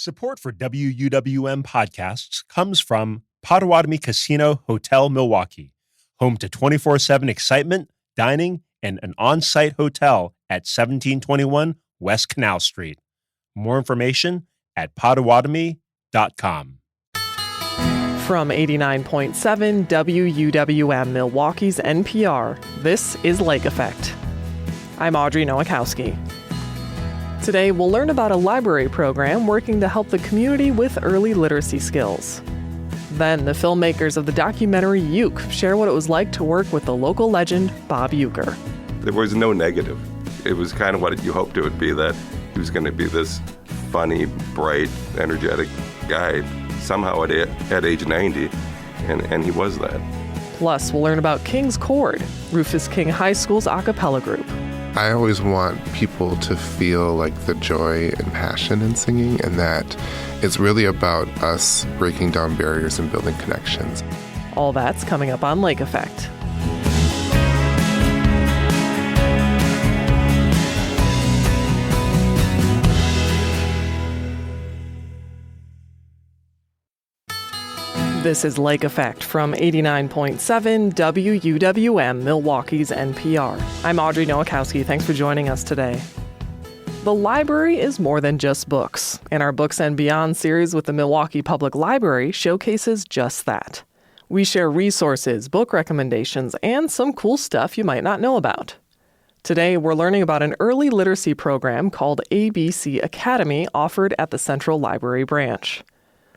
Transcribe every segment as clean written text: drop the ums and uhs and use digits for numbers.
Support for WUWM podcasts comes from Potawatomi Casino Hotel Milwaukee, home to 24/7 excitement, dining, and an on-site hotel at 1721 West Canal Street. More information at potawatomi.com. From 89.7 WUWM Milwaukee's NPR, this is Lake Effect. I'm Audrey Nowakowski. Today, we'll learn about a library program working to help the community with early literacy skills. Then, the filmmakers of the documentary UECK share what it was like to work with the local legend, Bob Uecker. There was no negative. It was kind of what you hoped it would be, that he was going to be this funny, bright, energetic guy somehow at age 90, and he was that. Plus, we'll learn about King's Chord, Rufus King High School's a cappella group. I always want people to feel like the joy and passion in singing, and that it's really about us breaking down barriers and building connections. All that's coming up on Lake Effect. This is Lake Effect from 89.7 WUWM Milwaukee's NPR. I'm Audrey Nowakowski. Thanks for joining us today. The library is more than just books, and our Books and Beyond series with the Milwaukee Public Library showcases just that. We share resources, book recommendations, and some cool stuff you might not know about. Today, we're learning about an early literacy program called ABC Academy offered at the Central Library Branch.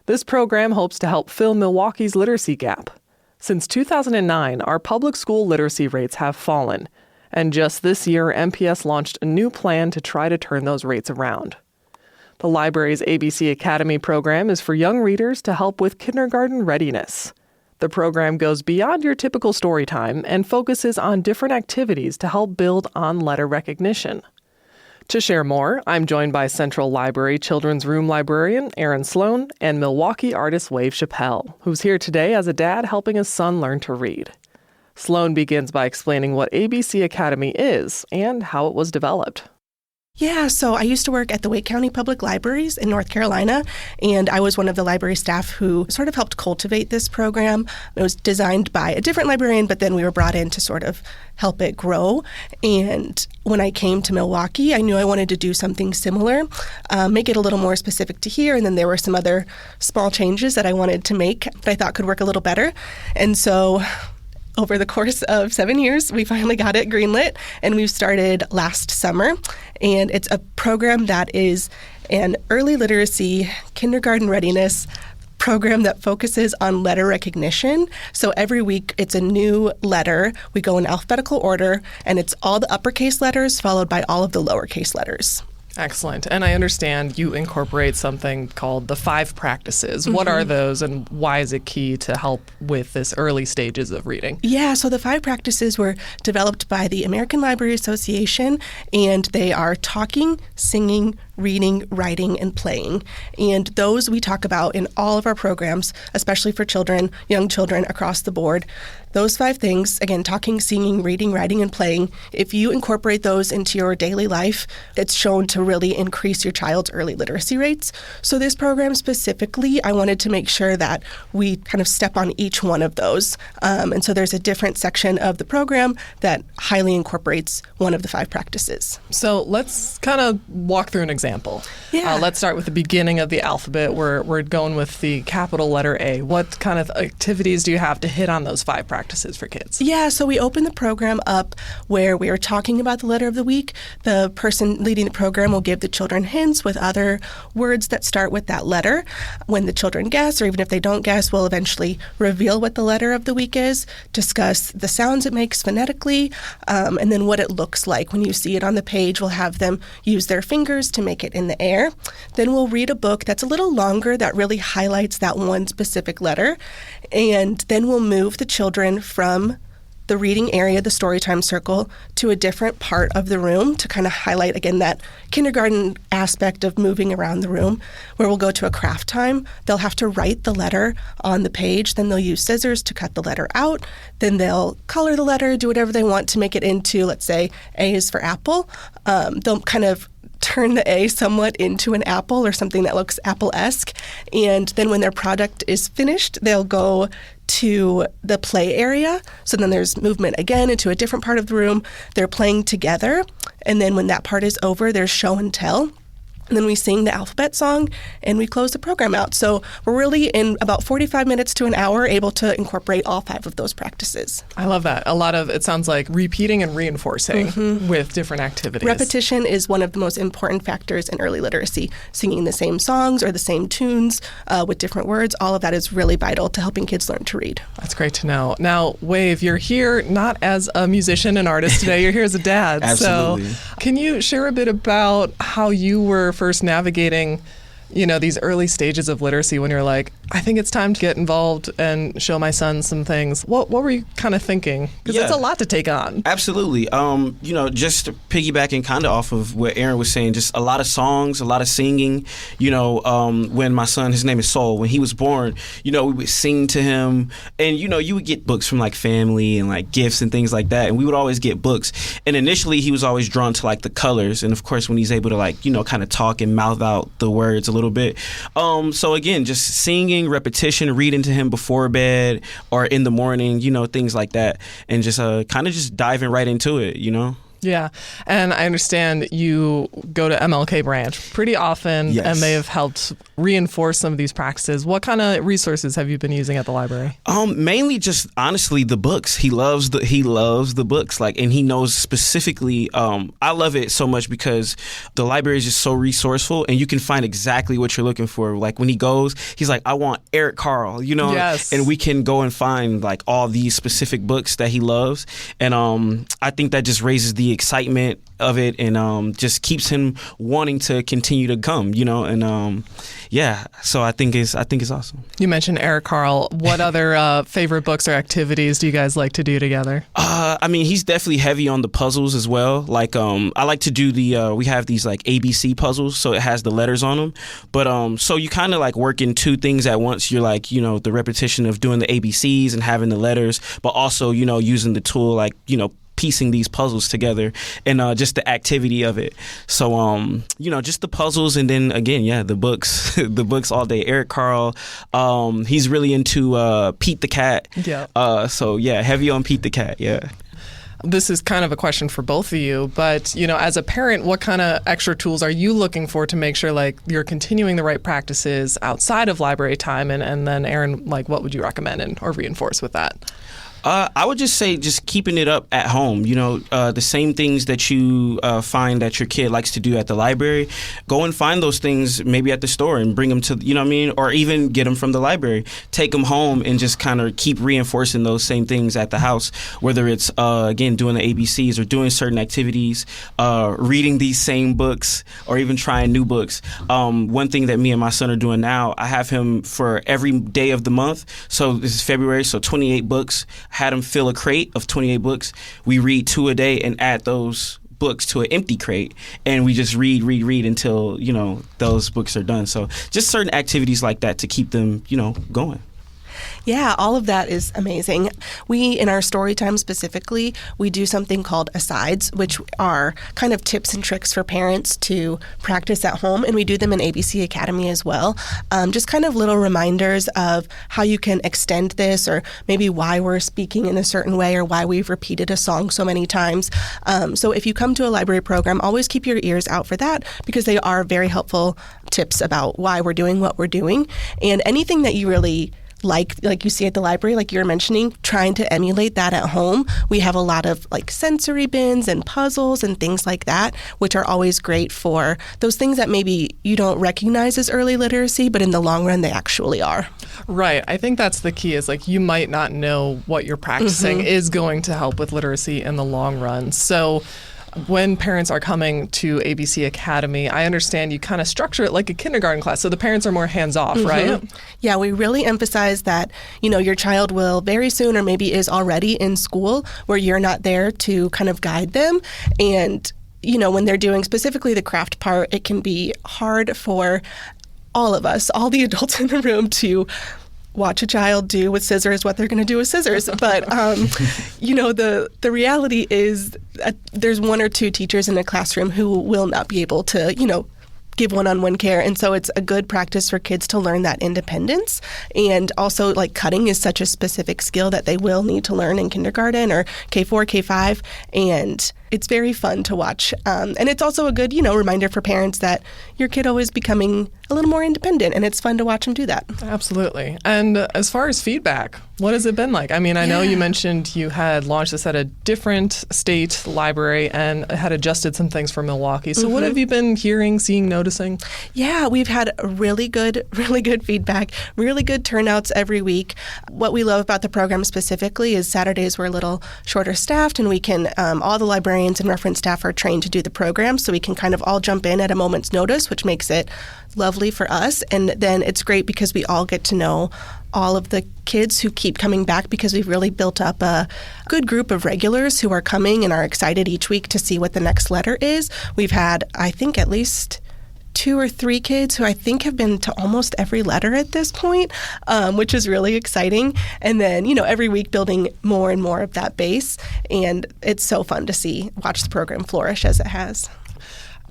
This program hopes to help fill Milwaukee's literacy gap. Since 2009, our public school literacy rates have fallen, and just this year, MPS launched a new plan to try to turn those rates around. The library's ABC Academy program is for young readers to help with kindergarten readiness. The program goes beyond your typical story time and focuses on different activities to help build on letter recognition. To share more, I'm joined by Central Library Children's Room librarian Aaron Sloan and Milwaukee artist Wave Chappelle, who's here today as a dad helping his son learn to read. Sloan begins by explaining what ABC Academy is and how it was developed. Yeah, so I used to work at the Wake County Public Libraries in North Carolina, and I was one of the library staff who sort of helped cultivate this program. It was designed by a different librarian, but then we were brought in to sort of help it grow. And when I came to Milwaukee, I knew I wanted to do something similar, make it a little more specific to here, and then there were some other small changes that I wanted to make that I thought could work a little better. And so over the course of 7 years, we finally got it greenlit, and we've started last summer. And it's a program that is an early literacy, kindergarten readiness program that focuses on letter recognition. So every week, it's a new letter. We go in alphabetical order, and it's all the uppercase letters followed by all of the lowercase letters. Excellent. And I understand you incorporate something called the 5 practices. Mm-hmm. What are those, and why is it key to help with this early stages of reading? Yeah, so the 5 practices were developed by the American Library Association, and they are talking, singing, reading, writing, and playing. And those we talk about in all of our programs, especially for children, young children across the board. Those 5 things, again, talking, singing, reading, writing, and playing, if you incorporate those into your daily life, it's shown to really increase your child's early literacy rates. So this program specifically, I wanted to make sure that we kind of step on each one of those. And so there's a different section of the program that highly incorporates one of the 5 practices. So let's kind of walk through an example. Yeah. Let's start with the beginning of the alphabet. We're going with the capital letter A. What kind of activities do you have to hit on those 5 practices for kids? Yeah, so we open the program up where we are talking about the letter of the week. The person leading the program will give the children hints with other words that start with that letter. When the children guess, or even if they don't guess, we'll eventually reveal what the letter of the week is, discuss the sounds it makes phonetically, and then what it looks like. When you see it on the page, we'll have them use their fingers to make it in the air. Then we'll read a book that's a little longer that really highlights that one specific letter. And then we'll move the children from the reading area, the storytime circle, to a different part of the room to kind of highlight, again, that kindergarten aspect of moving around the room, where we'll go to a craft time. They'll have to write the letter on the page. Then they'll use scissors to cut the letter out. Then they'll color the letter, do whatever they want to make it into, let's say, A is for apple. They'll kind of turn the A somewhat into an apple or something that looks apple-esque. And then when their product is finished, they'll go to the play area. So then there's movement again into a different part of the room. They're playing together. And then when that part is over, there's show and tell. And then we sing the alphabet song and we close the program out. So we're really in about 45 minutes to an hour able to incorporate all 5 of those practices. I love that. A lot of, it sounds like repeating and reinforcing with different activities. Repetition is one of the most important factors in early literacy. Singing the same songs or the same tunes with different words, all of that is really vital to helping kids learn to read. That's great to know. Now, Wave, you're here not as a musician and artist today, you're here as a dad. Absolutely. So can you share a bit about how you were first navigating, these early stages of literacy when you're like, I think it's time to get involved and show my son some things? What were you kind of thinking? Because it's a lot to take on. Absolutely. Just piggybacking kind of off of what Aaron was saying, just a lot of songs, a lot of singing. When my son, his name is Soul, when he was born, we would sing to him. And, you would get books from like family and like gifts and things like that. And we would always get books. And initially he was always drawn to like the colors. And of course, when he's able to like, kind of talk and mouth out the words a little bit. So again, just singing, repetition, reading to him before bed or in the morning, things like that, and just kind of just diving right into it, Yeah. And I understand you go to MLK branch pretty often, Yes. and they have helped reinforce some of these practices. What kind of resources have you been using at the library? Mainly just honestly the books. He loves the books, and he knows specifically. I love it so much because the library is just so resourceful, and you can find exactly what you're looking for. Like when he goes, he's like, I want Eric Carle, Yes. and we can go and find like all these specific books that he loves, and I think that just raises the excitement of it and just keeps him wanting to continue to come, and so I think it's awesome. You mentioned Eric Carle. What other favorite books or activities do you guys like to do together? He's definitely heavy on the puzzles as well. Like I like to do we have these like ABC puzzles, so it has the letters on them. But so you kind of like work in 2 things at once. You're like, the repetition of doing the ABCs and having the letters, but also, using the tool like, piecing these puzzles together and just the activity of it. So, just the puzzles, and then again, the books, the books all day. Eric Carle, he's really into Pete the Cat. Yeah. Heavy on Pete the Cat. Yeah. This is kind of a question for both of you, but, as a parent, what kind of extra tools are you looking for to make sure, like, you're continuing the right practices outside of library time? And then, Aaron, like, what would you recommend or reinforce with that? I would just say just keeping it up at home, the same things that you find that your kid likes to do at the library, go and find those things maybe at the store and bring them to, or even get them from the library, take them home and just kind of keep reinforcing those same things at the house, whether it's, again, doing the ABCs or doing certain activities, reading these same books or even trying new books. One thing that me and my son are doing now, I have him for every day of the month. So this is February, so 28 books. Had him fill a crate of 28 books. We read 2 a day and add those books to an empty crate, and we just read until those books are done. So just certain activities like that to keep them going. Yeah, all of that is amazing. We, in our story time specifically, we do something called asides, which are kind of tips and tricks for parents to practice at home, and we do them in ABC Academy as well. Just kind of little reminders of how you can extend this, or maybe why we're speaking in a certain way, or why we've repeated a song so many times. So if you come to a library program, always keep your ears out for that, because they are very helpful tips about why we're doing what we're doing. And anything that you really like you see at the library, like you were mentioning, trying to emulate that at home. We have a lot of like sensory bins and puzzles and things like that, which are always great for those things that maybe you don't recognize as early literacy, but in the long run, they actually are. Right. I think that's the key, is like you might not know what you're practicing is going to help with literacy in the long run. So when parents are coming to ABC Academy, I understand you kind of structure it like a kindergarten class, so the parents are more hands-off, right? Yeah, we really emphasize that, your child will very soon, or maybe is already in school, where you're not there to kind of guide them. And, when they're doing specifically the craft part, it can be hard for all of us, all the adults in the room, to watch a child do with scissors what they're going to do with scissors. But, the reality is there's one or two teachers in a classroom who will not be able to, give one-on-one care. And so it's a good practice for kids to learn that independence. And also, like, cutting is such a specific skill that they will need to learn in kindergarten or K4, K5. And it's very fun to watch. And it's also a good, reminder for parents that your kiddo is becoming a little more independent, and it's fun to watch them do that. Absolutely. And as far as feedback, what has it been like? I mean, I know you mentioned you had launched this at a different state library and had adjusted some things for Milwaukee. So what have you been hearing, seeing, noticing? Yeah, we've had really good feedback, really good turnouts every week. What we love about the program specifically is Saturdays we're a little shorter staffed, and we can, all the librarians and reference staff are trained to do the program, so we can kind of all jump in at a moment's notice, which makes it lovely for us. And then it's great because we all get to know all of the kids who keep coming back, because we've really built up a good group of regulars who are coming and are excited each week to see what the next letter is. We've had, I think, at least 2 or 3 kids who I think have been to almost every letter at this point, which is really exciting. And then, every week building more and more of that base. And it's so fun to watch the program flourish as it has.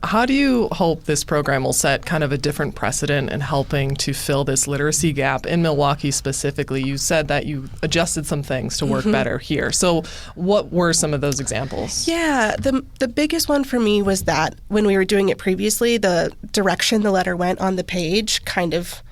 How do you hope this program will set kind of a different precedent in helping to fill this literacy gap in Milwaukee specifically? You said that you adjusted some things to work better here. So what were some of those examples? Yeah, the biggest one for me was that when we were doing it previously, the direction the letter went on the page kind of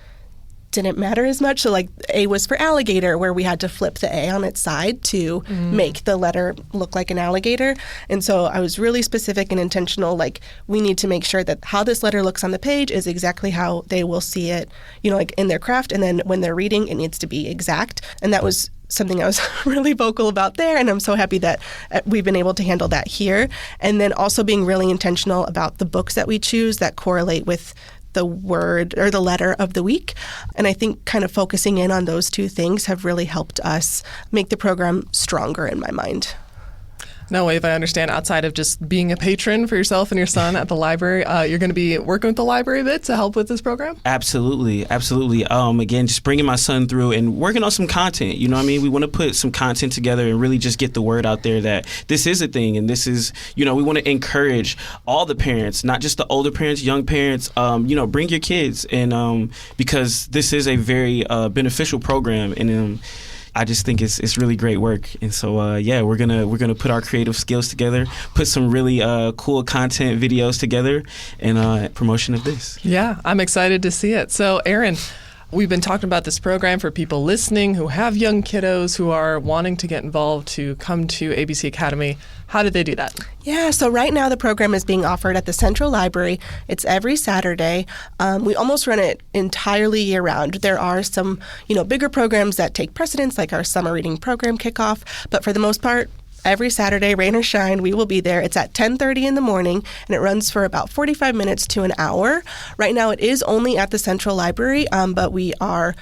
didn't matter as much. So like A was for alligator, where we had to flip the A on its side to make the letter look like an alligator. And so I was really specific and intentional, like we need to make sure that how this letter looks on the page is exactly how they will see it, like in their craft. And then when they're reading, it needs to be exact. And that was something I was really vocal about there, and I'm so happy that we've been able to handle that here. And then also being really intentional about the books that we choose that correlate with the word or the letter of the week. And I think kind of focusing in on those two things have really helped us make the program stronger in my mind. Now, Wave, I understand outside of just being a patron for yourself and your son at the library, you're going to be working with the library a bit to help with this program? Absolutely. Again, just bringing my son through and working on some content. We want to put some content together and really just get the word out there that this is a thing. And this is, we want to encourage all the parents, not just the older parents, young parents, bring your kids. And because this is a very beneficial program. And I just think it's really great work. And so, we're gonna put our creative skills together, put some really cool content videos together, and promotion of this. Yeah, I'm excited to see it. So, Erin, we've been talking about this program for people listening who have young kiddos who are wanting to get involved to come to ABC Academy. How did they do that? Yeah, so right now the program is being offered at the Central Library. It's every Saturday. We almost run it entirely year-round. There are some, bigger programs that take precedence, like our summer reading program kickoff. But for the most part, every Saturday, rain or shine, we will be there. It's at 10:30 in the morning, and it runs for about 45 minutes to an hour. Right now, it is only at the Central Library, but we are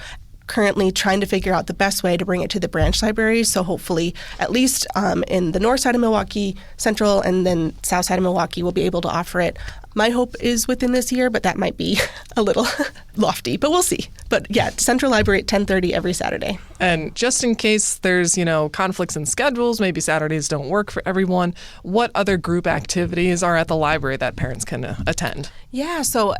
currently trying to figure out the best way to bring it to the branch libraries. So hopefully, at least in the north side of Milwaukee, Central, and then south side of Milwaukee, we'll be able to offer it. My hope is within this year, but that might be a little lofty, but we'll see. But yeah, Central Library at 10:30 every Saturday. And just in case there's, conflicts in schedules, maybe Saturdays don't work for everyone, what other group activities are at the library that parents can attend? Yeah, so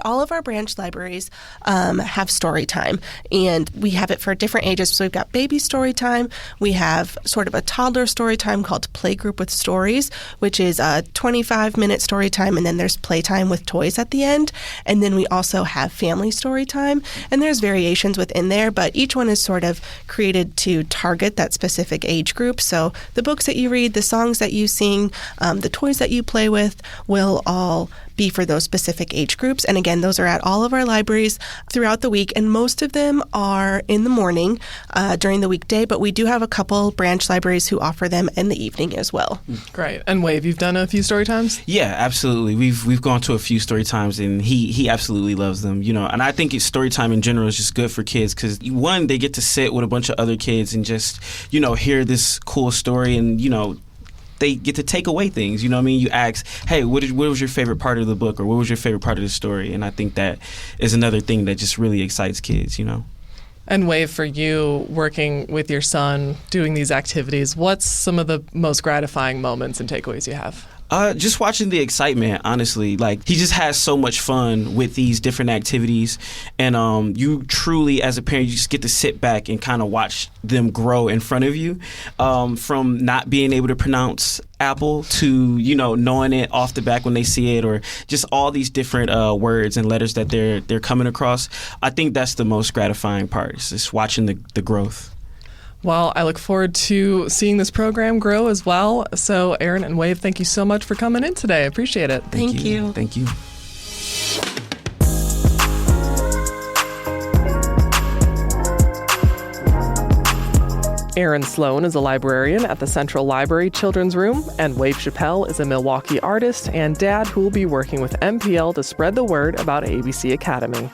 all of our branch libraries have story time, and we have it for different ages. So we've got baby story time. We have sort of a toddler story time called Playgroup with Stories, which is a 25-minute story time, and then there's playtime with toys at the end. And then we also have family story time, and there's variations within there, but each one is sort of created to target that specific age group. So the books that you read, the songs that you sing, the toys that you play with will all be for those specific age groups. And again, those are at all of our libraries throughout the week, and most of them are in the morning during the weekday, but we do have a couple branch libraries who offer them in the evening as well. Great. And Wave, you've done a few story times? Yeah, absolutely. We've gone to a few story times, and he absolutely loves them. And I think story time in general is just good for kids because, one, they get to sit with a bunch of other kids and just, hear this cool story, and, they get to take away things. You ask, hey, what was your favorite part of the book, or what was your favorite part of the story? And I think that is another thing that just really excites kids, And Wave, for you, working with your son, doing these activities, what's some of the most gratifying moments and takeaways you have? Just watching the excitement, honestly. Like, he just has so much fun with these different activities. And you truly, as a parent, you just get to sit back and kind of watch them grow in front of you. From not being able to pronounce apple to, knowing it off the back when they see it, or just all these different words and letters that they're coming across. I think that's the most gratifying part, is just watching the growth. Well, I look forward to seeing this program grow as well. So, Aaron and Wave, thank you so much for coming in today. I appreciate it. Thank you. Thank you. Aaron Sloan is a librarian at the Central Library Children's Room, and Wave Chappelle is a Milwaukee artist and dad who will be working with MPL to spread the word about ABC Academy.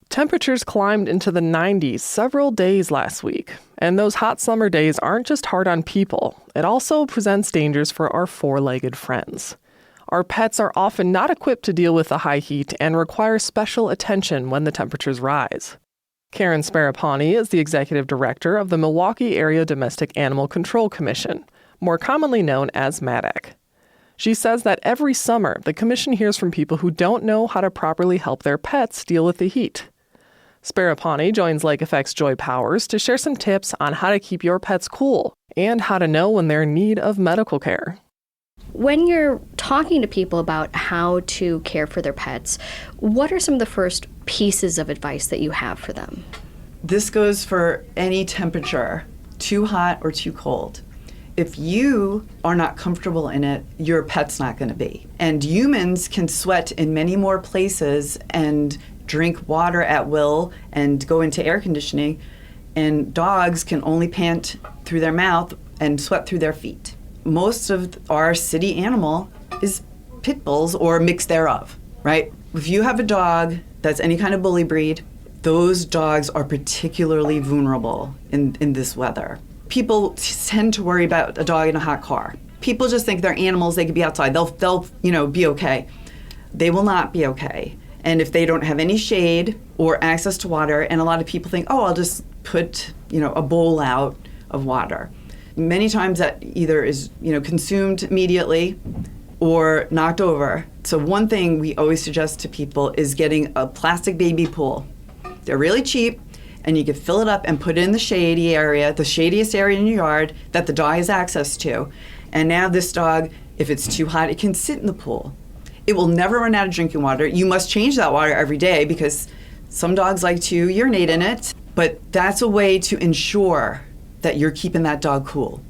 Temperatures climbed into the 90s several days last week, and those hot summer days aren't just hard on people. It also presents dangers for our four-legged friends. Our pets are often not equipped to deal with the high heat and require special attention when the temperatures rise. Karen Sparapani is the executive director of the Milwaukee Area Domestic Animal Control Commission, more commonly known as MADAC. She says that every summer, the commission hears from people who don't know how to properly help their pets deal with the heat. Sparapani joins Lake Effect's Joy Powers to share some tips on how to keep your pets cool and how to know when they're in need of medical care. When you're talking to people about how to care for their pets, what are some of the first pieces of advice that you have for them? This goes for any temperature, too hot or too cold. If you are not comfortable in it, your pet's not going to be. And humans can sweat in many more places and drink water at will and go into air conditioning, and dogs can only pant through their mouth and sweat through their feet. Most of our city animal is pit bulls or mix thereof, right? If you have a dog that's any kind of bully breed, those dogs are particularly vulnerable in this weather. People tend to worry about a dog in a hot car. People just think they're animals, they could be outside, they'll be okay. They will not be okay. And if they don't have any shade or access to water, and a lot of people think, I'll just put, a bowl out of water. Many times that either is, consumed immediately or knocked over. So one thing we always suggest to people is getting a plastic baby pool. They're really cheap, and you can fill it up and put it in the shady area, the shadiest area in your yard that the dog has access to. And now this dog, if it's too hot, it can sit in the pool. It will never run out of drinking water. You must change that water every day because some dogs like to urinate in it, but that's a way to ensure that you're keeping that dog cool.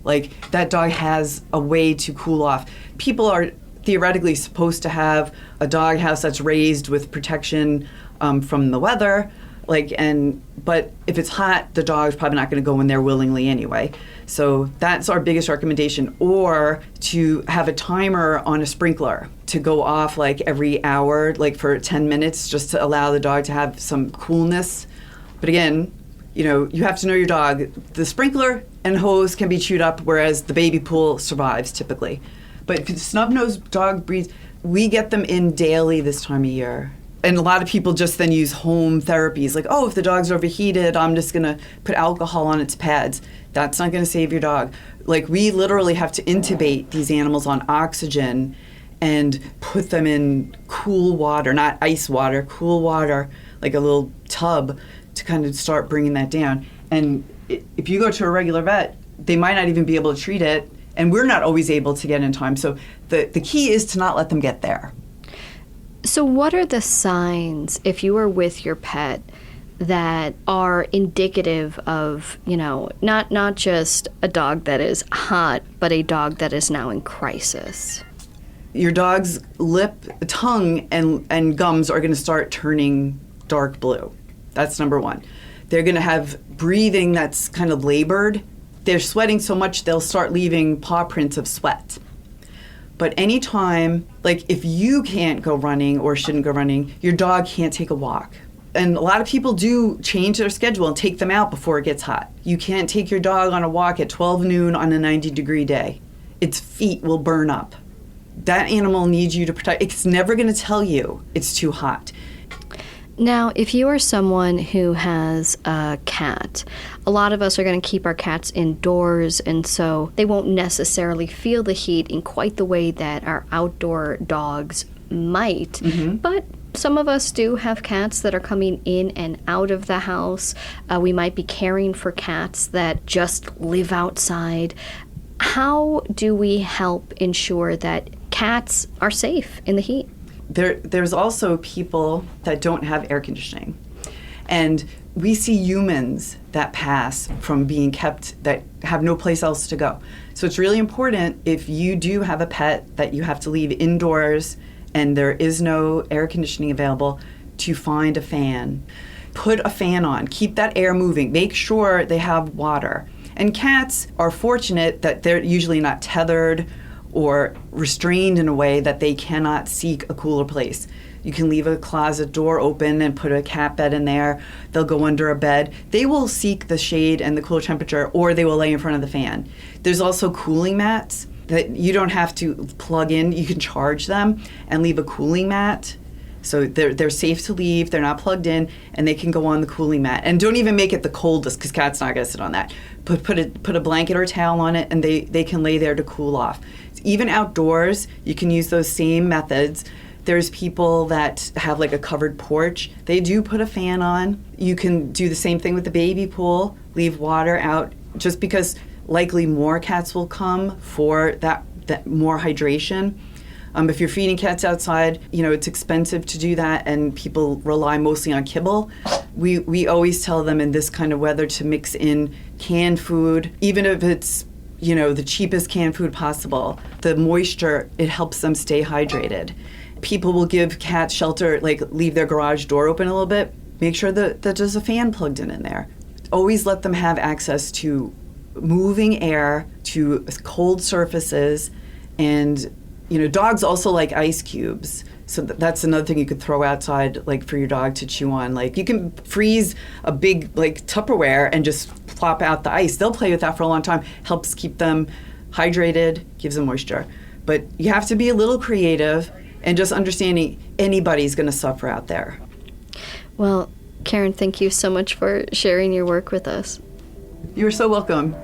Like, that dog has a way to cool off. People are theoretically supposed to have a dog house that's raised with protection from the weather, but if it's hot, the dog's probably not going to go in there willingly anyway. So that's our biggest recommendation. Or to have a timer on a sprinkler to go off every hour, for 10 minutes, just to allow the dog to have some coolness. But again, you have to know your dog. The sprinkler and hose can be chewed up, whereas the baby pool survives typically. But if it's snub-nosed dog breeds, we get them in daily this time of year. And a lot of people just then use home therapies, if the dog's overheated, I'm just going to put alcohol on its pads. That's not going to save your dog. We literally have to intubate these animals on oxygen and put them in cool water, not ice water, cool water, like a little tub, to kind of start bringing that down. And if you go to a regular vet, they might not even be able to treat it, and we're not always able to get in time. So the key is to not let them get there. So what are the signs, if you are with your pet, that are indicative of, not just a dog that is hot, but a dog that is now in crisis? Your dog's lip, tongue, and gums are going to start turning dark blue. That's number one. They're going to have breathing that's kind of labored. They're sweating so much they'll start leaving paw prints of sweat. But anytime, like if you can't go running or shouldn't go running, your dog can't take a walk. And a lot of people do change their schedule and take them out before it gets hot. You can't take your dog on a walk at 12 noon on a 90-degree day. Its feet will burn up. That animal needs you to protect. It's never going to tell you it's too hot. Now, if you are someone who has a cat, a lot of us are going to keep our cats indoors, and so they won't necessarily feel the heat in quite the way that our outdoor dogs might. Mm-hmm. But some of us do have cats that are coming in and out of the house. We might be caring for cats that just live outside. How do we help ensure that cats are safe in the heat? There's also people that don't have air conditioning. And we see humans that pass from being kept that have no place else to go. So it's really important if you do have a pet that you have to leave indoors and there is no air conditioning available, to find a fan. Put a fan on. Keep that air moving. Make sure they have water. And cats are fortunate that they're usually not tethered or restrained in a way that they cannot seek a cooler place. You can leave a closet door open and put a cat bed in there. They'll go under a bed. They will seek the shade and the cooler temperature, or they will lay in front of the fan. There's also cooling mats that you don't have to plug in. You can charge them and leave a cooling mat. So they're safe to leave, they're not plugged in, and they can go on the cooling mat. And don't even make it the coldest, because cat's not going to sit on that. Put a blanket or a towel on it, and they can lay there to cool off. Even outdoors, you can use those same methods. There's people that have like a covered porch. They do put a fan on. You can do the same thing with the baby pool, leave water out, just because likely more cats will come for that more hydration. If you're feeding cats outside, it's expensive to do that, and people rely mostly on kibble. We always tell them in this kind of weather to mix in canned food, even if it's the cheapest canned food possible. The moisture, it helps them stay hydrated. People will give cats shelter, like leave their garage door open a little bit. Make sure that there's a fan plugged in there. Always let them have access to moving air, to cold surfaces, and dogs also like ice cubes. So that's another thing you could throw outside, like for your dog to chew on. Like you can freeze a big like Tupperware and just plop out the ice. They'll play with that for a long time. Helps keep them hydrated, gives them moisture. But you have to be a little creative and just understanding anybody's going to suffer out there. Well, Karen, thank you so much for sharing your work with us. You're so welcome.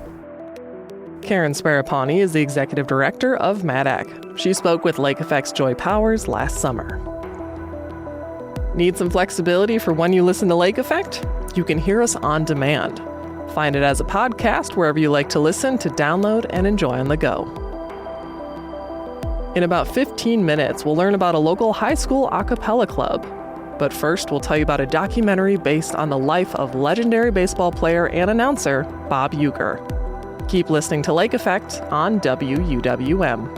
Karen Sparapani is the executive director of MADAC. She spoke with Lake Effect's Joy Powers last summer. Need some flexibility for when you listen to Lake Effect? You can hear us on demand. Find it as a podcast wherever you like to listen to download and enjoy on the go. In about 15 minutes, we'll learn about a local high school a cappella club. But first, we'll tell you about a documentary based on the life of legendary baseball player and announcer Bob Uecker. Keep listening to Lake Effect on WUWM.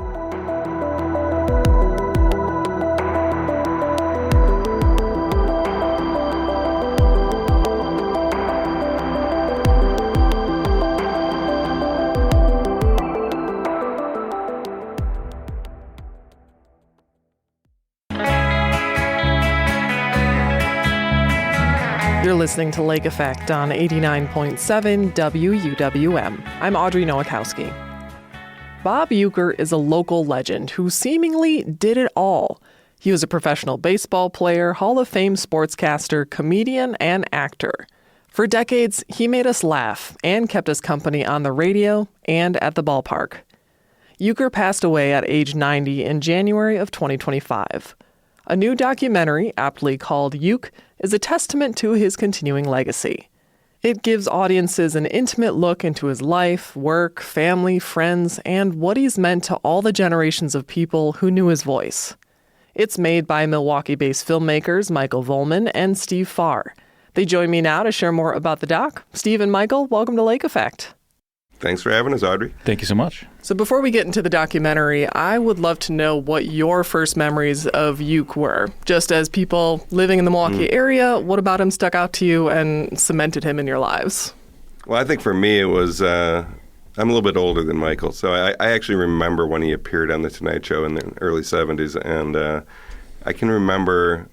You're listening to Lake Effect on 89.7 WUWM. I'm Audrey Nowakowski. Bob Uecker is a local legend who seemingly did it all. He was a professional baseball player, Hall of Fame sportscaster, comedian, and actor. For decades, he made us laugh and kept us company on the radio and at the ballpark. Uecker passed away at age 90 in January of 2025. A new documentary, aptly called UECK, is a testament to his continuing legacy. It gives audiences an intimate look into his life, work, family, friends, and what he's meant to all the generations of people who knew his voice. It's made by Milwaukee-based filmmakers Michael Volman and Steve Farr. They join me now to share more about the doc. Steve and Michael, welcome to Lake Effect. Thanks for having us, Audrey. Thank you so much. So before we get into the documentary, I would love to know what your first memories of UECK were. Just as people living in the Milwaukee area, what about him stuck out to you and cemented him in your lives? Well, I think for me it was a I'm a little bit older than Michael, so I actually remember when he appeared on The Tonight Show in the early 70s, and I can remember,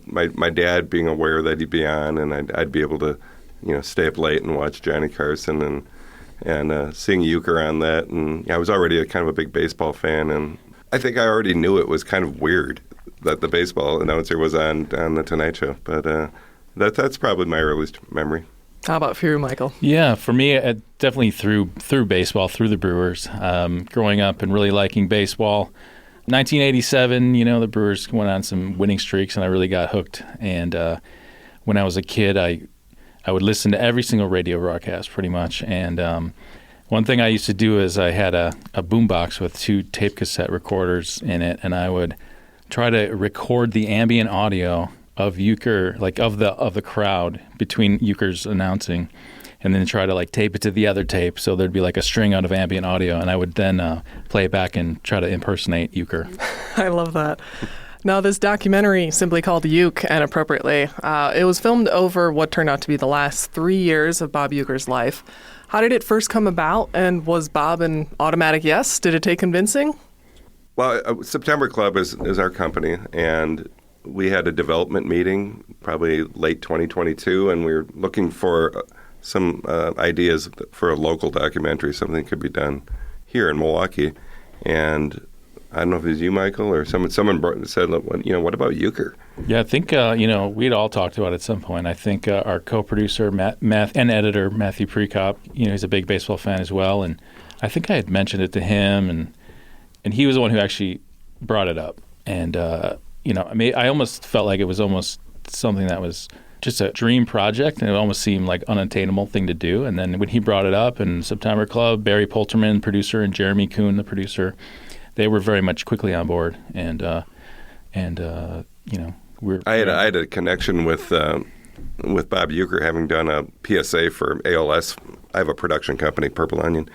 my dad being aware that he'd be on, and I'd be able to, stay up late and watch Johnny Carson and seeing Euchre on that, and I was already kind of a big baseball fan, and I think I already knew it was kind of weird that the baseball announcer was on The Tonight Show, but that's probably my earliest memory. How about for you, Michael? Yeah, for me, definitely through baseball, through the Brewers. Growing up and really liking baseball. 1987, the Brewers went on some winning streaks, and I really got hooked. And when I was a kid, I would listen to every single radio broadcast pretty much. And one thing I used to do is I had a boombox with 2 tape cassette recorders in it, and I would try to record the ambient audio of Euchre, like of the crowd between Euchre's announcing, and then try to like tape it to the other tape, so there'd be like a string out of ambient audio, and I would then play it back and try to impersonate Euchre. I love that. Now, this documentary, simply called UECK, and appropriately, it was filmed over what turned out to be the last 3 years of Bob Euchre's life. How did it first come about, and was Bob an automatic yes? Did it take convincing? Well, September Club is our company, and we had a development meeting probably late 2022, and we were looking for some ideas for a local documentary, something that could be done here in Milwaukee. And I don't know if it was you, Michael, or someone said, what about Euchre? Yeah, I think, we'd all talked about it at some point. I think our co-producer and editor, Matthew Prekop, he's a big baseball fan as well. And I think I had mentioned it to him, and he was the one who actually brought it up. And, I almost felt like it was almost something that was just a dream project, and it almost seemed like unattainable thing to do. And then when he brought it up in September Club, Barry Polterman, producer, and Jeremy Kuhn, the producer, they were very much quickly on board. And I had a connection with Bob Euchre, having done a PSA for ALS. I have a production company, Purple Onion,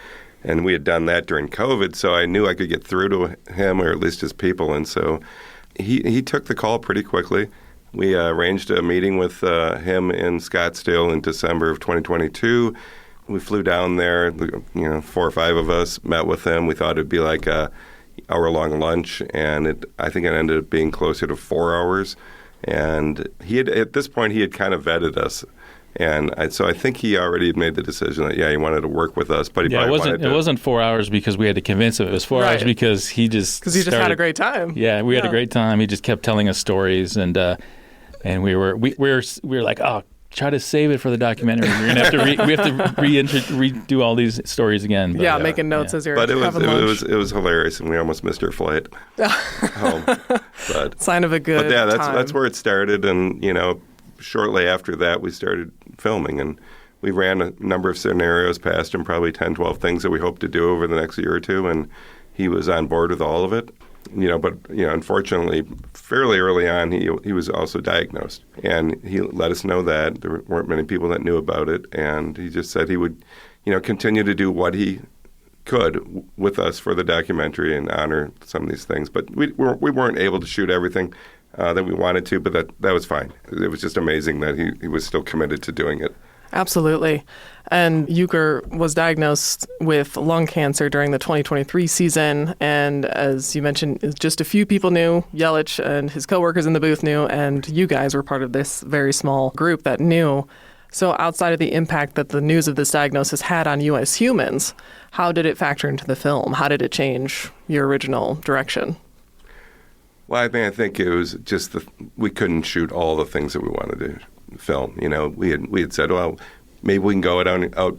and we had done that during COVID, so I knew I could get through to him, or at least his people, and so he took the call pretty quickly. We arranged a meeting with him in Scottsdale in December of 2022. We flew down there, 4 or 5 of us met with him. We thought it'd be like a hour-long lunch, and I think it ended up being closer to 4 hours. And at this point, he had kind of vetted us. And so I think he already had made the decision that, he wanted to work with us. But it wasn't 4 hours because we had to convince him. It was 4 hours because he just had a great time. Yeah, we had a great time. He just kept telling us stories, and we were like, oh, try to save it for the documentary. We're gonna have to redo all these stories again. But, making notes as you're having lunch. It was hilarious, and we almost missed our flight home. But sign of a good. But time. that's where it started, and shortly after that, we started filming, and we ran a number of scenarios past him, probably 10, 12 things that we hoped to do over the next year or two, and he was on board with all of it. But unfortunately, fairly early on, he was also diagnosed, and he let us know that there weren't many people that knew about it, and he just said he would, continue to do what he could with us for the documentary and honor some of these things. But we weren't able to shoot everything that we wanted to, but that was fine. It was just amazing that he was still committed to doing it. Absolutely. And Euchre was diagnosed with lung cancer during the 2023 season. And as you mentioned, just a few people knew. Yelich and his coworkers in the booth knew, and you guys were part of this very small group that knew. So outside of the impact that the news of this diagnosis had on you as humans, how did it factor into the film? How did it change your original direction? Well, I think it was just we couldn't shoot all the things that we wanted to film. We had said, well, maybe we can go out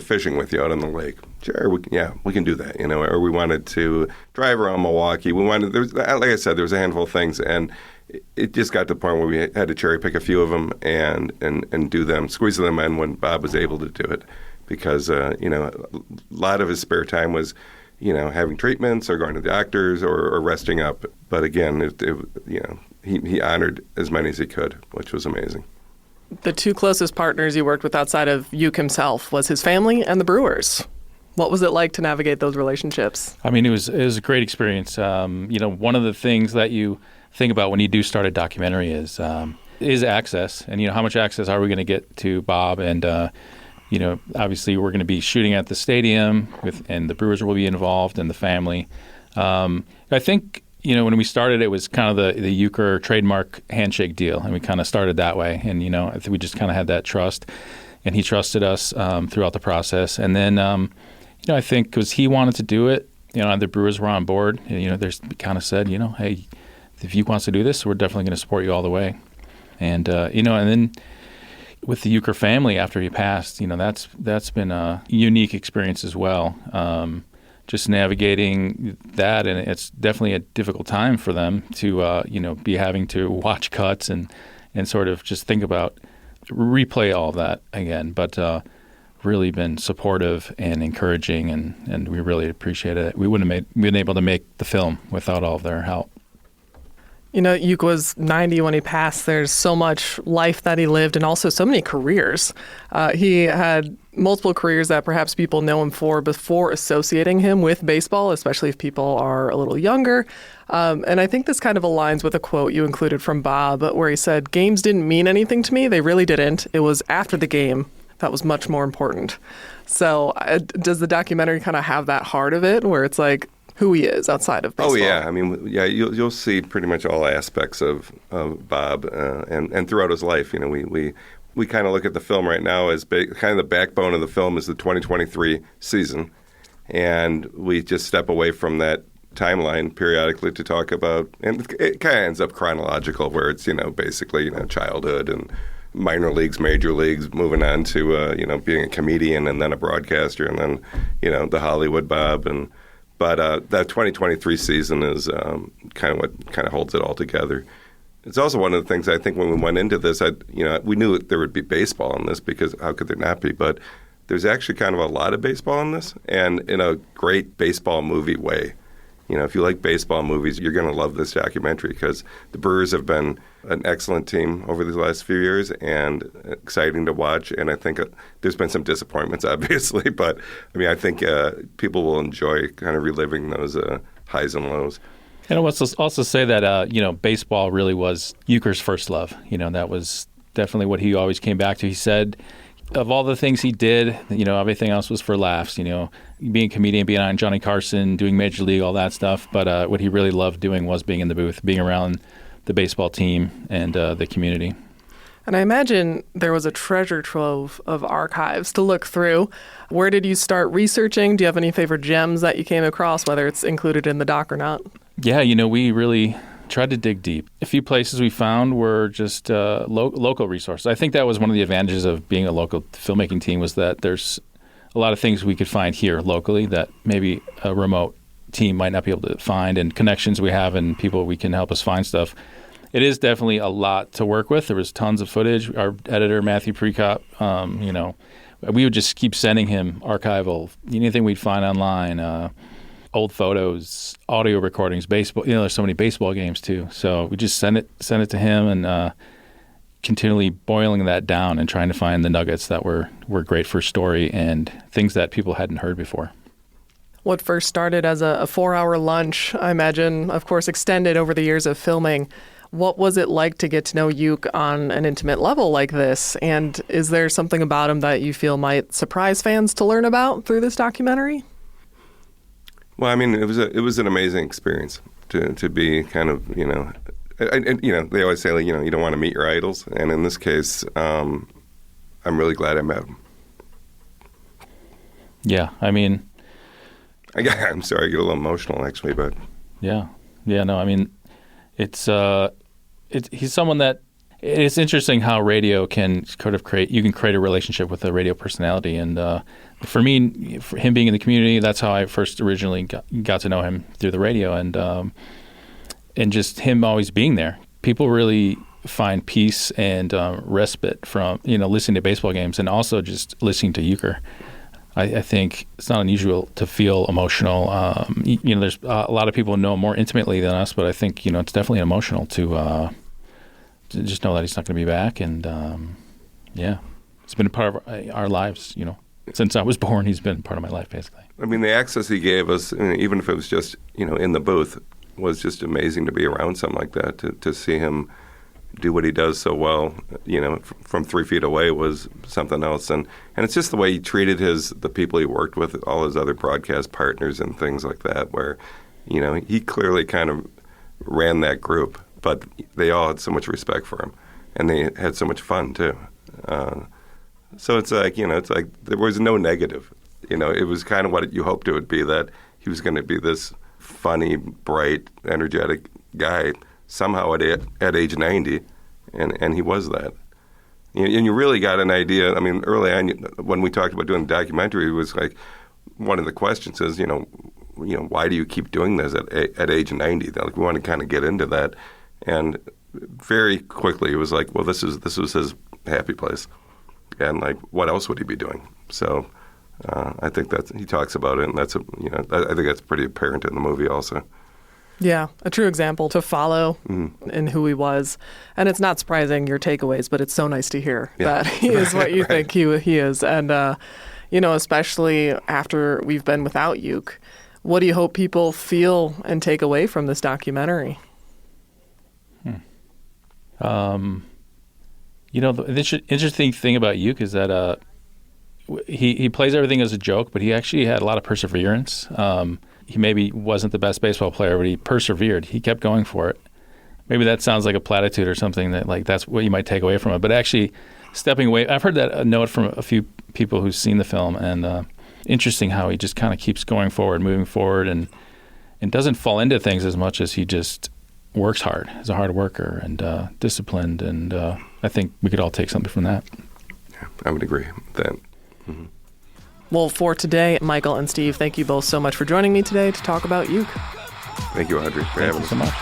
fishing with you out on the lake. Sure, we can do that. Or we wanted to drive around Milwaukee. Like I said, there was a handful of things, and it just got to the point where we had to cherry pick a few of them and do them, squeeze them in when Bob was able to do it, because a lot of his spare time was having treatments or going to the doctors or resting up. But again, he honored as many as he could, which was amazing. The 2 closest partners you worked with outside of Euchre himself was his family and the Brewers. What was it like to navigate those relationships? I mean, it was a great experience. One of the things that you think about when you do start a documentary is access, and how much access are we going to get to Bob, and obviously we're going to be shooting at the stadium and the Brewers will be involved and the family. I think, when we started, it was kind of the euchre trademark handshake deal, and we kind of started that way. And, I think we just kind of had that trust, and he trusted us throughout the process. And then, I think because he wanted to do it, the Brewers were on board. They kind of said, hey, if he wants to do this, we're definitely going to support you all the way. And, and then with the euchre family after he passed, that's been a unique experience as well. Just navigating that, and it's definitely a difficult time for them to, be having to watch cuts and sort of just think about, replay all of that again. But really been supportive and encouraging, and we really appreciate it. We wouldn't have been able to make the film without all of their help. Yuke was 90 when he passed. There's so much life that he lived and also so many careers. He had multiple careers that perhaps people know him for before associating him with baseball, especially if people are a little younger. And I think this kind of aligns with a quote you included from Bob where he said, "Games didn't mean anything to me. They really didn't. It was after the game that was much more important." So does the documentary kind of have that heart of it where it's like, who he is outside of baseball? Oh, yeah. I mean, you'll see pretty much all aspects of Bob and throughout his life. We kind of look at the film right now as kind of the backbone of the film is the 2023 season. And we just step away from that timeline periodically to talk about, and it kind of ends up chronological where it's, basically, childhood and minor leagues, major leagues, moving on to, being a comedian and then a broadcaster and then, the Hollywood Bob. But that 2023 season is kind of what kind of holds it all together. It's also one of the things I think when we went into this, we knew there would be baseball in this because how could there not be? But there's actually kind of a lot of baseball in this, and in a great baseball movie way. If you like baseball movies, you're going to love this documentary because the Brewers have been an excellent team over these last few years and exciting to watch. And I think there's been some disappointments, obviously, but I think people will enjoy kind of reliving those highs and lows. And I want to also say that, baseball really was Euchre's first love. That was definitely what he always came back to. He said of all the things he did, everything else was for laughs, being a comedian, being on Johnny Carson, doing Major League, all that stuff. But what he really loved doing was being in the booth, being around the baseball team and the community. And I imagine there was a treasure trove of archives to look through. Where did you start researching? Do you have any favorite gems that you came across, whether it's included in the doc or not? Yeah, we really tried to dig deep. A few places we found were just local resources. I think that was one of the advantages of being a local filmmaking team was that there's a lot of things we could find here locally that maybe a remote team might not be able to find, and connections we have and people we can help us find stuff. It is definitely a lot to work with. There was tons of footage. Our editor, Matthew Prekop, we would just keep sending him archival, anything we'd find online, old photos, audio recordings, baseball. There's so many baseball games too. So we just send it to him and continually boiling that down and trying to find the nuggets that were great for story and things that people hadn't heard before. What first started as a 4-hour lunch, I imagine, of course, extended over the years of filming. What was it like to get to know Yuke on an intimate level like this? And is there something about him that you feel might surprise fans to learn about through this documentary? Well, it was an amazing experience to be kind of, they always say, you don't want to meet your idols. And in this case, I'm really glad I met him. Yeah, I'm sorry, I get a little emotional, actually, but... Yeah, no, he's someone that... It's interesting how radio can sort of create a relationship with a radio personality. And for me, for him being in the community, that's how I first originally got to know him, through the radio. And just him always being there. People really find peace and respite from, listening to baseball games and also just listening to euchre. I think it's not unusual to feel emotional. There's a lot of people know more intimately than us, but I think, it's definitely emotional to just know that he's not going to be back. And, it's been a part of our lives, Since I was born, he's been part of my life, basically. The access he gave us, even if it was just, in the booth, was just amazing to be around something like that, to see him do what he does so well, from 3 feet away was something else. And it's just the way he treated the people he worked with, all his other broadcast partners and things like that, where, he clearly kind of ran that group, but they all had so much respect for him, and they had so much fun too. So it's like, there was no negative. It was kind of what you hoped it would be, that he was going to be this funny, bright, energetic guy somehow at age 90, and he was that. And you really got an idea. I mean, early on, when we talked about doing the documentary, it was like one of the questions is, why do you keep doing this at age 90? Like, we want to kind of get into that. And very quickly, it was like, well, this was his happy place. And like, what else would he be doing? So I think he talks about it, and I think that's pretty apparent in the movie also. Yeah, a true example to follow in who he was. And it's not surprising your takeaways, but it's so nice to hear that he is what you think he is. And, especially after we've been without UECK, what do you hope people feel and take away from this documentary? The interesting thing about UECK is that he plays everything as a joke, but he actually had a lot of perseverance. He maybe wasn't the best baseball player, but he persevered. He kept going for it. Maybe that sounds like a platitude or something, that like that's what you might take away from it. But actually stepping away, I've heard that note from a few people who've seen the film, and interesting how he just kind of keeps going forward, moving forward, and doesn't fall into things as much as he just works hard. He's a hard worker and disciplined, and I think we could all take something from that. Yeah, I would agree with that. Mm-hmm. Well, for today, Michael and Steve, thank you both so much for joining me today to talk about UECK. Thank you, Audrey, for having us so much.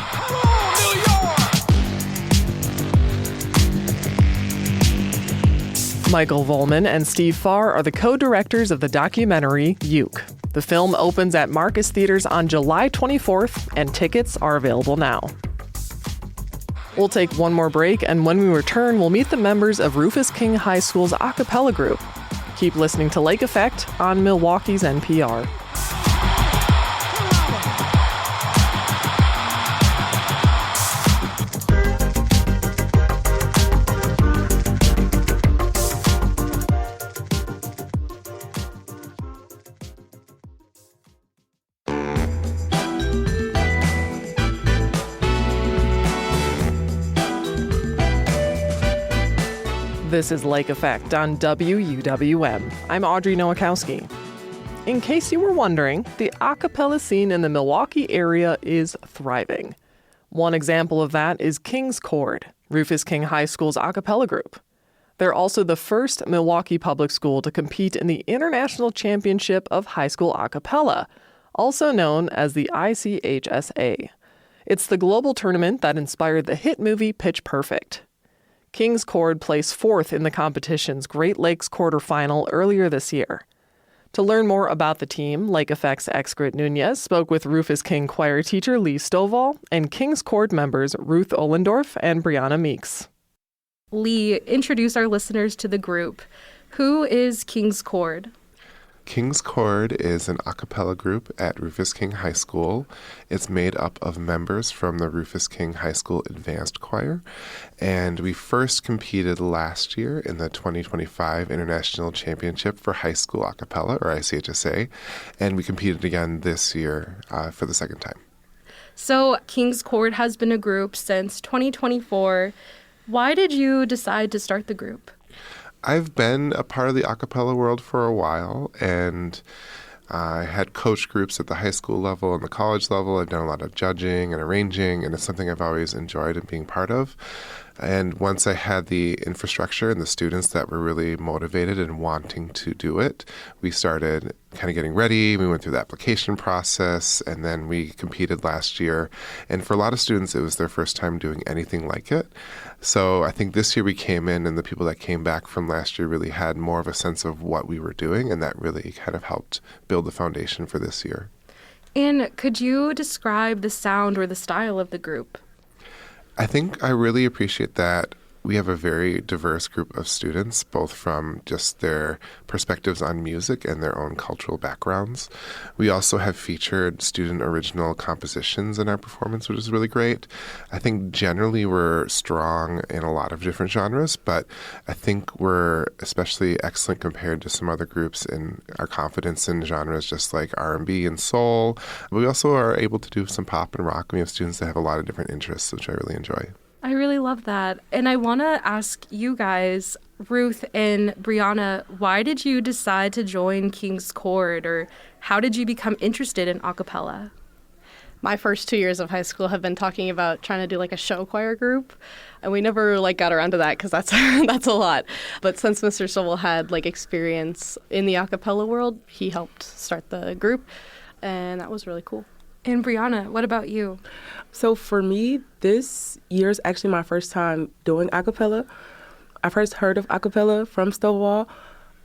Michael Volman and Steve Farr are the co-directors of the documentary UECK. The film opens at Marcus Theaters on July 24th, and tickets are available now. We'll take one more break, and when we return, we'll meet the members of Rufus King High School's a cappella group. Keep listening to Lake Effect on Milwaukee's NPR. This is Lake Effect on WUWM. I'm Audrey Nowakowski. In case you were wondering, the a cappella scene in the Milwaukee area is thriving. One example of that is King's Chord, Rufus King High School's a cappella group. They're also the first Milwaukee public school to compete in the International Championship of High School a cappella, also known as the ICHSA. It's the global tournament that inspired the hit movie Pitch Perfect. King's Chord placed fourth in the competition's Great Lakes quarterfinal earlier this year. To learn more about the team, Lake Effect's Excrit Nunez spoke with Rufus King choir teacher Lee Stovall and King's Chord members Ruth Ohlendorf and Brianna Meeks. Lee, introduce our listeners to the group. Who is King's Chord? King's Chord is an a cappella group at Rufus King High School. It's made up of members from the Rufus King High School Advanced Choir, and we first competed last year in the 2025 International Championship for High School a cappella, or ICHSA, and we competed again this year for the second time. So King's Chord has been a group since 2024. Why did you decide to start the group? I've been a part of the a cappella world for a while, and I had coach groups at the high school level and the college level. I've done a lot of judging and arranging, and it's something I've always enjoyed and being part of. And once I had the infrastructure and the students that were really motivated and wanting to do it, we started kind of getting ready. We went through the application process, and then we competed last year. And for a lot of students, it was their first time doing anything like it. So I think this year we came in, and the people that came back from last year really had more of a sense of what we were doing, and that really kind of helped build the foundation for this year. And could you describe the sound or the style of the group? I think I really appreciate that we have a very diverse group of students, both from just their perspectives on music and their own cultural backgrounds. We also have featured student original compositions in our performance, which is really great. I think generally we're strong in a lot of different genres, but I think we're especially excellent compared to some other groups in our confidence in genres just like R&B and soul. But we also are able to do some pop and rock. We have students that have a lot of different interests, which I really enjoy. I really love that. And I want to ask you guys, Ruth and Brianna, why did you decide to join King's Chord, or how did you become interested in a cappella? My first 2 years of high school have been talking about trying to do like a show choir group, and we never got around to that because that's that's a lot. But since Mr. Sowell had experience in the a cappella world, he helped start the group, and that was really cool. And Brianna, what about you? So for me, this year is actually my first time doing a cappella. I first heard of a cappella from Stonewall,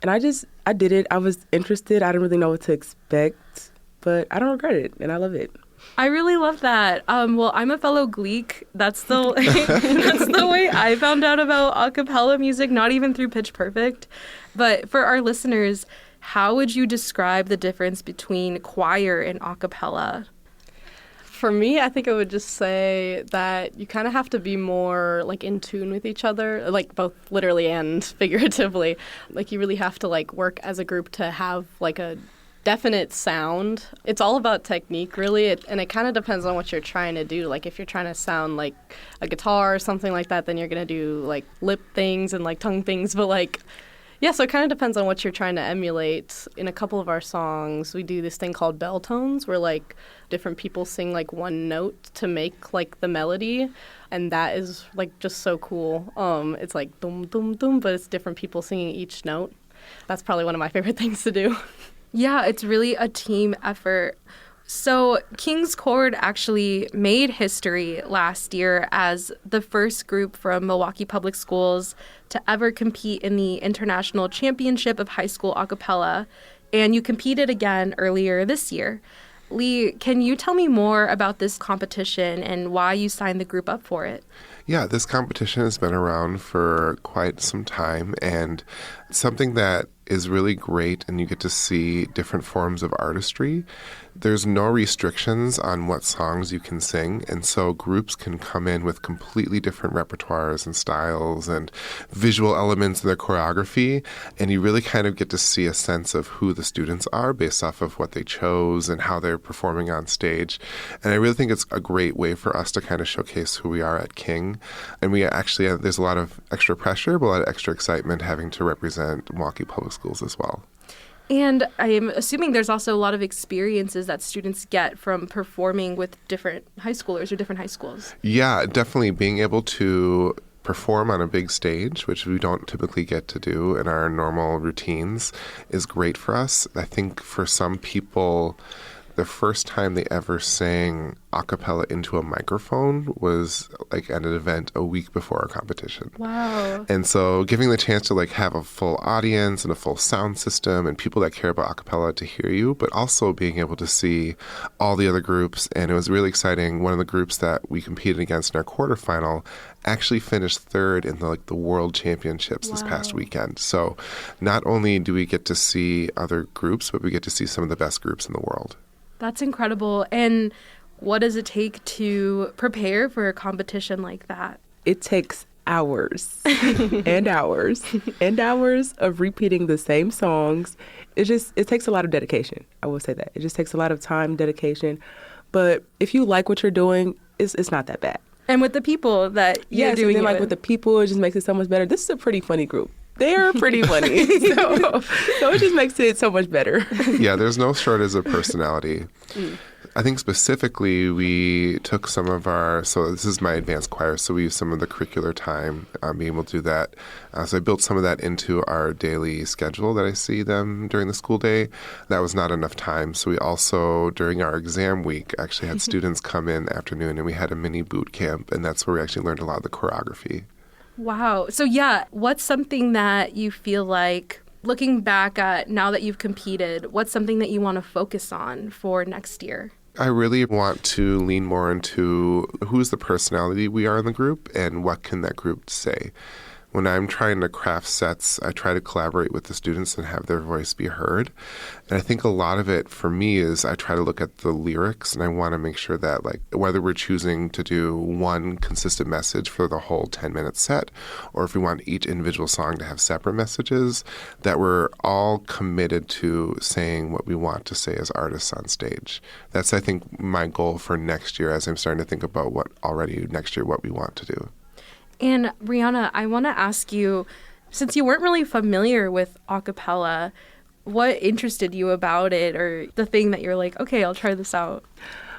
and I did it. I was interested. I didn't really know what to expect, but I don't regret it, and I love it. I really love that. Well, I'm a fellow Gleek. That's the that's the way I found out about a cappella music, not even through Pitch Perfect. But for our listeners, how would you describe the difference between choir and a cappella? For me, I think I would just say that you kind of have to be more in tune with each other, both literally and figuratively. You really have to work as a group to have a definite sound. It's all about technique, really, and it kind of depends on what you're trying to do. If you're trying to sound like a guitar or something like that, then you're going to do lip things and tongue things, but yeah, so it kind of depends on what you're trying to emulate. In a couple of our songs, we do this thing called bell tones, where different people sing one note to make the melody, and that is just so cool. It's dum dum dum, but it's different people singing each note. That's probably one of my favorite things to do. Yeah, it's really a team effort. So King's Chord actually made history last year as the first group from Milwaukee Public Schools to ever compete in the International Championship of High School A Cappella, and you competed again earlier this year. Lee, can you tell me more about this competition and why you signed the group up for it? Yeah, this competition has been around for quite some time, and it's something that is really great, and you get to see different forms of artistry. There's no restrictions on what songs you can sing, and so groups can come in with completely different repertoires and styles and visual elements in their choreography, and you really kind of get to see a sense of who the students are based off of what they chose and how they're performing on stage. And I really think it's a great way for us to kind of showcase who we are at King. And we actually, there's a lot of extra pressure, but a lot of extra excitement having to represent Milwaukee Public Schools as well. And I'm assuming there's also a lot of experiences that students get from performing with different high schoolers or different high schools. Yeah, definitely being able to perform on a big stage, which we don't typically get to do in our normal routines, is great for us. I think for some people, the first time they ever sang a cappella into a microphone was at an event a week before our competition. Wow. And so giving the chance to have a full audience and a full sound system and people that care about a cappella to hear you, but also being able to see all the other groups. And it was really exciting. One of the groups that we competed against in our quarterfinal actually finished third in the World Championships this past weekend. So not only do we get to see other groups, but we get to see some of the best groups in the world. That's incredible. And what does it take to prepare for a competition like that? It takes hours and hours and hours of repeating the same songs. It takes a lot of dedication. I will say that. It just takes a lot of time, dedication. But if you like what you're doing, it's not that bad. And with the people that you're doing and then, with the people, it just makes it so much better. This is a pretty funny group. They're pretty funny. So it just makes it so much better. Yeah, there's no shortage of personality. I think specifically we took some of our, so this is my advanced choir, so we use some of the curricular time, being able to do that. So I built some of that into our daily schedule that I see them during the school day. That was not enough time. So we also, during our exam week, actually had students come in the afternoon and we had a mini boot camp, and that's where we actually learned a lot of the choreography. Wow. So yeah, what's something that you feel like, looking back at now that you've competed, what's something that you want to focus on for next year? I really want to lean more into who's the personality we are in the group and what can that group say. When I'm trying to craft sets, I try to collaborate with the students and have their voice be heard. And I think a lot of it for me is I try to look at the lyrics and I want to make sure that like whether we're choosing to do one consistent message for the whole 10-minute set or if we want each individual song to have separate messages, that we're all committed to saying what we want to say as artists on stage. That's, I think, my goal for next year as I'm starting to think about what we want to do. And Brianna, I want to ask you, since you weren't really familiar with a cappella, what interested you about it or the thing that you're like, okay, I'll try this out?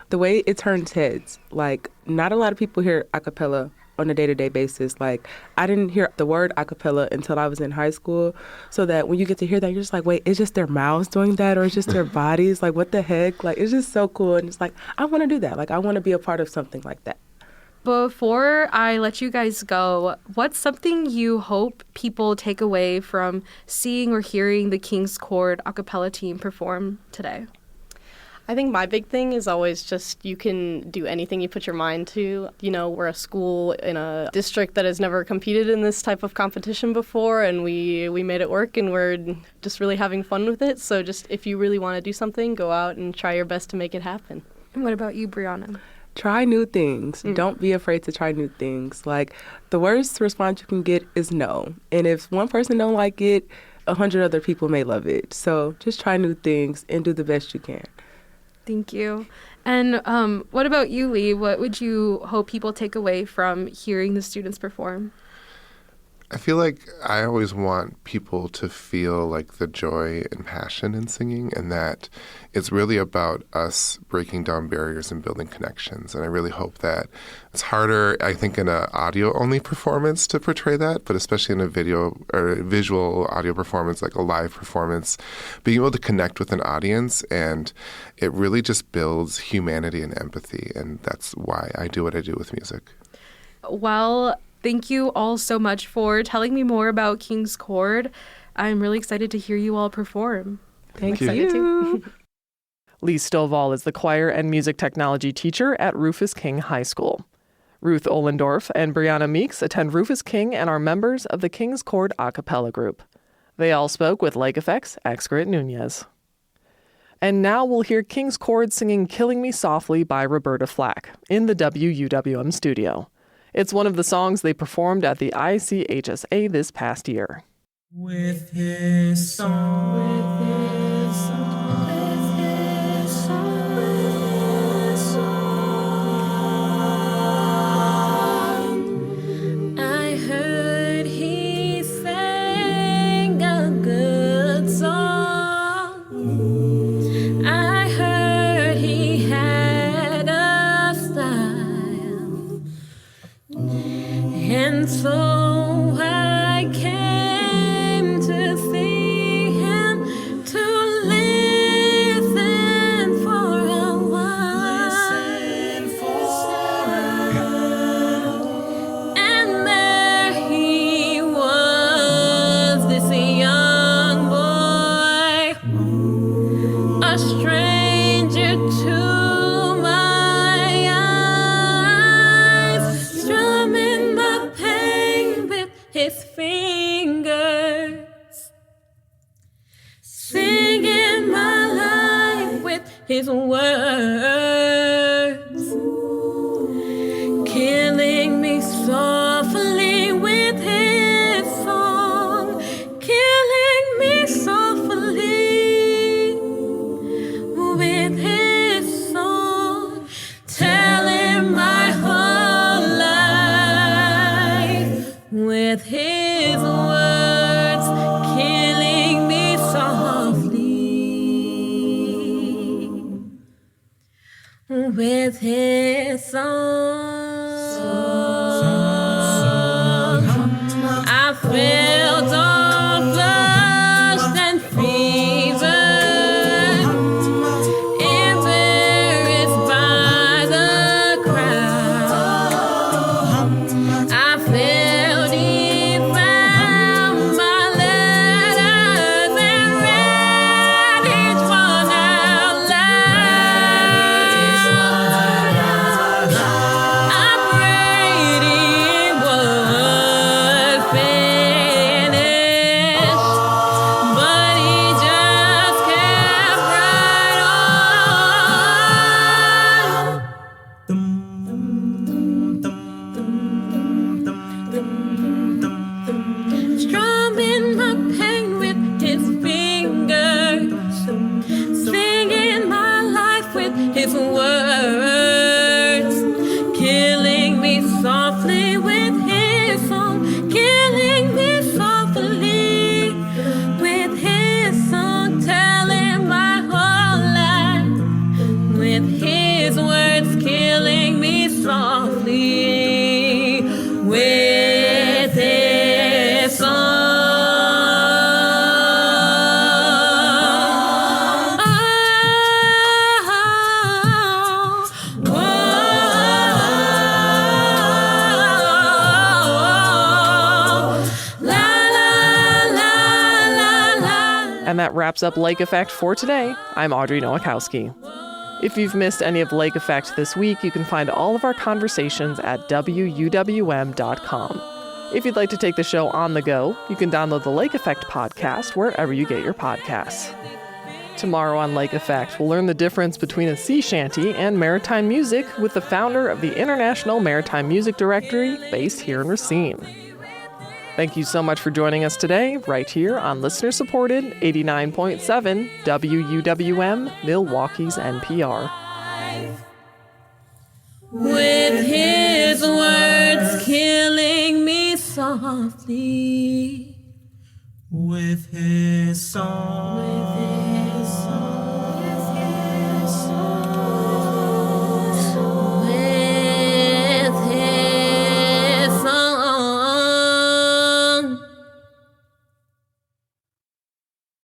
The way it turns heads. Like, not a lot of people hear a cappella on a day-to-day basis. Like, I didn't hear the word a cappella until I was in high school, so that when you get to hear that, you're just like, wait, it's just their mouths doing that or it's just their bodies? Like, what the heck? Like, it's just so cool. And it's like, I want to do that. Like, I want to be a part of something like that. Before I let you guys go, what's something you hope people take away from seeing or hearing the King's Chord a cappella team perform today? I think my big thing is always just you can do anything you put your mind to. You know, we're a school in a district that has never competed in this type of competition before, and we made it work, and we're just really having fun with it. So just if you really want to do something, go out and try your best to make it happen. And what about you, Brianna? Try new things. Don't be afraid to try new things. Like, the worst response you can get is no. And if one person don't like it, 100 other people may love it. So just try new things and do the best you can. Thank you. And what about you, Lee? What would you hope people take away from hearing the students perform? I feel like I always want people to feel like the joy and passion in singing, and that it's really about us breaking down barriers and building connections. And I really hope that it's harder, I think, in an audio-only performance to portray that, but especially in a video or visual audio performance, like a live performance, being able to connect with an audience, and it really just builds humanity and empathy. And that's why I do what I do with music. Well, thank you all so much for telling me more about King's Chord. I'm really excited to hear you all perform. Thank you. Lee Stovall is the choir and music technology teacher at Rufus King High School. Ruth Ohlendorf and Brianna Meeks attend Rufus King and are members of the King's Chord a cappella group. They all spoke with Lake Effect's Excret Nunez. And now we'll hear King's Chord singing Killing Me Softly by Roberta Flack in the WUWM studio. It's one of the songs they performed at the ICHSA this past year. With his song, with his song, with his song, with his song. I heard he sang a good song. I heard he had a style. And so I came to see him, to listen for a while. And there he was, this young boy, a stranger to my eyes, strumming the pain with his fingers, singing my life with his words, killing me softly with his song, killing me softly with his song, telling my whole life with his words, killing me softly with his song. I felt all flushed and fevered, embarrassed by the crowd. I felt even And that wraps up Lake Effect for today. I'm Audrey Nowakowski. If you've missed any of Lake Effect this week, you can find all of our conversations at WUWM.com. If you'd like to take the show on the go, you can download the Lake Effect podcast wherever you get your podcasts. Tomorrow on Lake Effect, we'll learn the difference between a sea shanty and maritime music with the founder of the International Maritime Music Directory, based here in Racine. Thank you so much for joining us today, right here on listener-supported 89.7 WUWM, Milwaukee's NPR. With his words killing me softly. With his song.